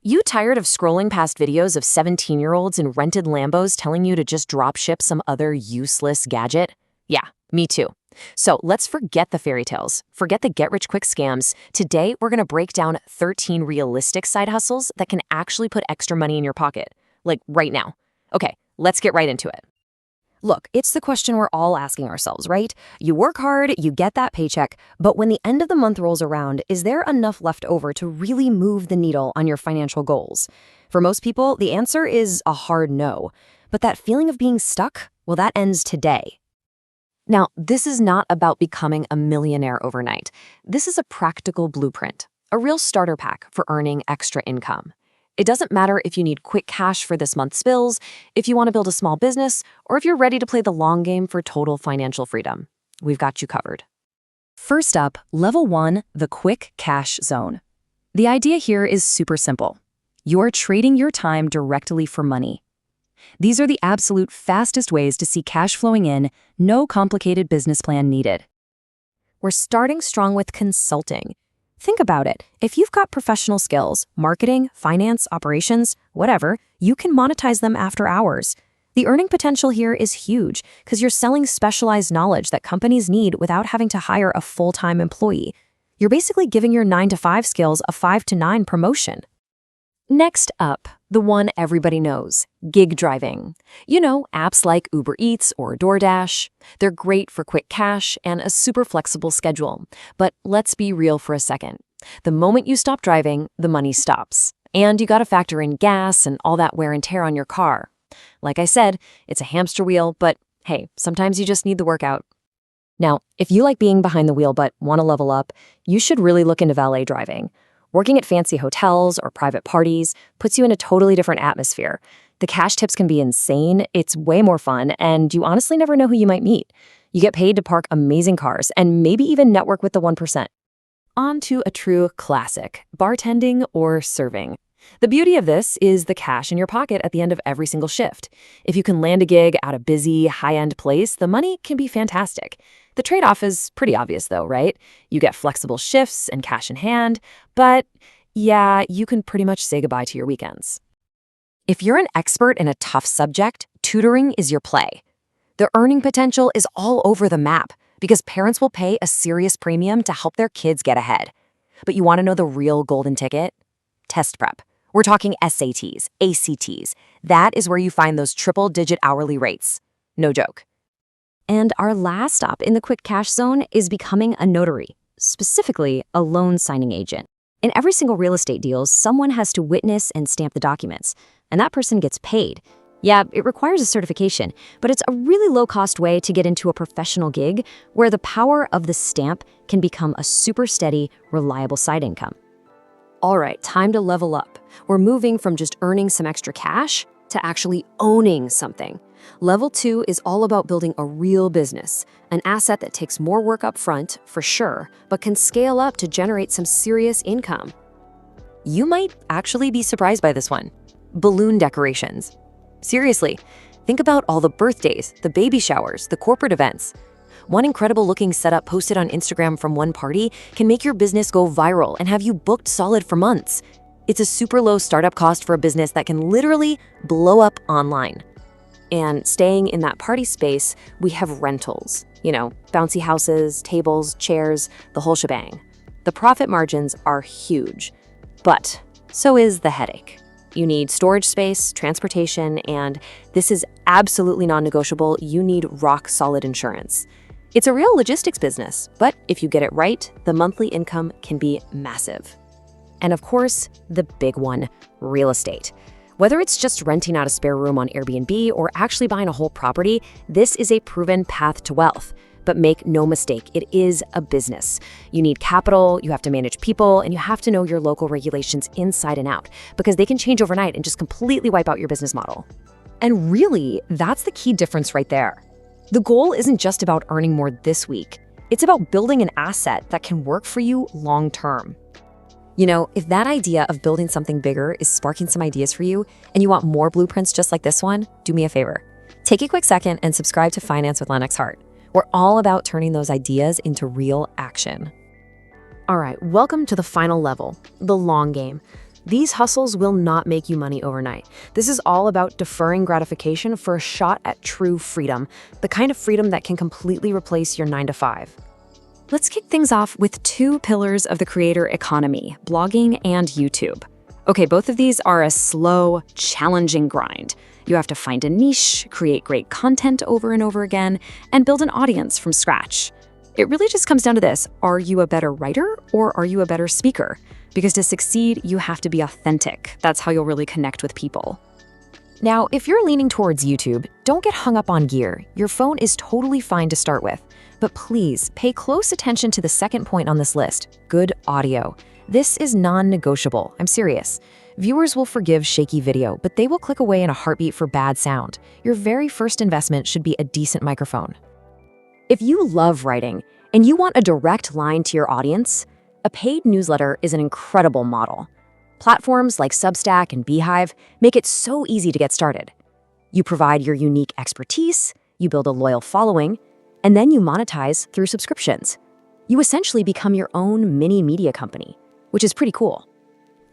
You tired of scrolling past videos of 17-year-olds in rented Lambos telling you to just drop ship some other useless gadget? Yeah, me too. So let's forget the fairy tales, forget the get-rich-quick scams. Today, we're going to break down 13 realistic side hustles that can actually put extra money in your pocket, like right now. Okay, let's get right into it. Look, it's the question we're all asking ourselves, right? You work hard, you get that paycheck, but when the end of the month rolls around, is there enough left over to really move the needle on your financial goals? For most people, the answer is a hard no. But that feeling of being stuck, well, that ends today. Now, this is not about becoming a millionaire overnight. This is a practical blueprint, a real starter pack for earning extra income. It doesn't matter if you need quick cash for this month's bills, if you want to build a small business, or if you're ready to play the long game for total financial freedom. We've got you covered. First up, level 1, the quick cash zone. The idea here is super simple. You're trading your time directly for money. These are the absolute fastest ways to see cash flowing in, no complicated business plan needed. We're starting strong with consulting. Think about it. If you've got professional skills, marketing, finance, operations, whatever, you can monetize them after hours. The earning potential here is huge because you're selling specialized knowledge that companies need without having to hire a full-time employee. You're basically giving your 9-to-5 skills a 5-to-9 promotion. Next up, the one everybody knows, gig driving. You know, apps like Uber Eats or DoorDash. They're great for quick cash and a super flexible schedule. But let's be real for a second. The moment you stop driving, the money stops. And you gotta factor in gas and all that wear and tear on your car. Like I said, it's a hamster wheel, but hey, sometimes you just need the workout. Now, if you like being behind the wheel but want to level up, you should really look into valet driving. Working at fancy hotels or private parties puts you in a totally different atmosphere. The cash tips can be insane, it's way more fun, and you honestly never know who you might meet. You get paid to park amazing cars and maybe even network with the 1%. On to a true classic, bartending or serving. The beauty of this is the cash in your pocket at the end of every single shift. If you can land a gig at a busy, high-end place, the money can be fantastic. The trade-off is pretty obvious though, right? You get flexible shifts and cash in hand, but yeah, you can pretty much say goodbye to your weekends. If you're an expert in a tough subject, tutoring is your play. The earning potential is all over the map because parents will pay a serious premium to help their kids get ahead. But you want to know the real golden ticket? Test prep. We're talking SATs, ACTs. That is where you find those triple-digit hourly rates. No joke. And our last stop in the quick cash zone is becoming a notary, specifically a loan signing agent. In every single real estate deal, someone has to witness and stamp the documents, and that person gets paid. Yeah, it requires a certification, but it's a really low-cost way to get into a professional gig where the power of the stamp can become a super steady, reliable side income. All right, time to level up. We're moving from just earning some extra cash to actually owning something. Level 2 is all about building a real business, an asset that takes more work up front, for sure, but can scale up to generate some serious income. You might actually be surprised by this one. Balloon decorations. Seriously, think about all the birthdays, the baby showers, the corporate events. One incredible looking setup posted on Instagram from one party can make your business go viral and have you booked solid for months. It's a super low startup cost for a business that can literally blow up online. And staying in that party space, we have rentals. You know, bouncy houses, tables, chairs, the whole shebang. The profit margins are huge, but so is the headache. You need storage space, transportation, and this is absolutely non-negotiable, you need rock-solid insurance. It's a real logistics business, but if you get it right, the monthly income can be massive. And of course, the big one, real estate. Whether it's just renting out a spare room on Airbnb or actually buying a whole property, this is a proven path to wealth. But make no mistake, it is a business. You need capital, you have to manage people, and you have to know your local regulations inside and out because they can change overnight and just completely wipe out your business model. And really, that's the key difference right there. The goal isn't just about earning more this week. It's about building an asset that can work for you long term. You know, if that idea of building something bigger is sparking some ideas for you and you want more blueprints just like this one, do me a favor. Take a quick second and subscribe to Finance with Lennox Hart. We're all about turning those ideas into real action. All right, welcome to the final level, the long game. These hustles will not make you money overnight. This is all about deferring gratification for a shot at true freedom, the kind of freedom that can completely replace your 9 to 5. Let's kick things off with two pillars of the creator economy, blogging and YouTube. Okay, both of these are a slow, challenging grind. You have to find a niche, create great content over and over again, and build an audience from scratch. It really just comes down to this: are you a better writer or are you a better speaker? Because to succeed, you have to be authentic. That's how you'll really connect with people. Now, if you're leaning towards YouTube, don't get hung up on gear. Your phone is totally fine to start with. But please, pay close attention to the second point on this list: good audio. This is non-negotiable. I'm serious. Viewers will forgive shaky video, but they will click away in a heartbeat for bad sound. Your very first investment should be a decent microphone. If you love writing and you want a direct line to your audience, a paid newsletter is an incredible model. Platforms like Substack and Beehive make it so easy to get started. You provide your unique expertise, you build a loyal following, and then you monetize through subscriptions. You essentially become your own mini media company, which is pretty cool.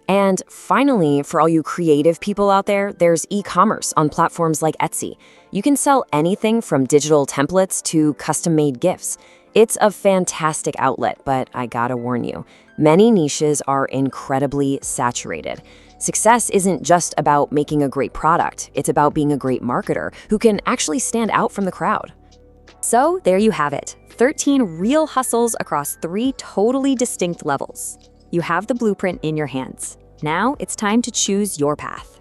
And finally, for all you creative people out there, there's e-commerce on platforms like Etsy. You can sell anything from digital templates to custom-made gifts. It's a fantastic outlet, but I gotta warn you, many niches are incredibly saturated. Success isn't just about making a great product, it's about being a great marketer who can actually stand out from the crowd. So there you have it, 13 real hustles across 3 totally distinct levels. You have the blueprint in your hands. Now it's time to choose your path.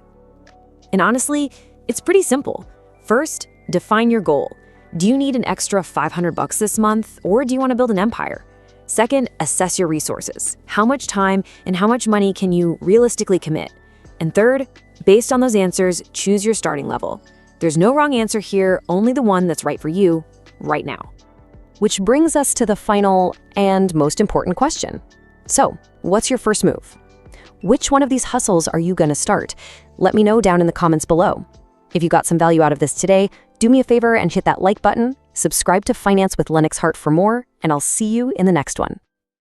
And honestly, it's pretty simple. First, define your goal. Do you need an extra $500 this month, or do you want to build an empire? Second, assess your resources. How much time and how much money can you realistically commit? And third, based on those answers, choose your starting level. There's no wrong answer here, only the one that's right for you right now. Which brings us to the final and most important question. So, what's your first move? Which one of these hustles are you gonna start? Let me know down in the comments below. If you got some value out of this today, do me a favor and hit that like button, subscribe to Finance with Lennox Hart for more, and I'll see you in the next one.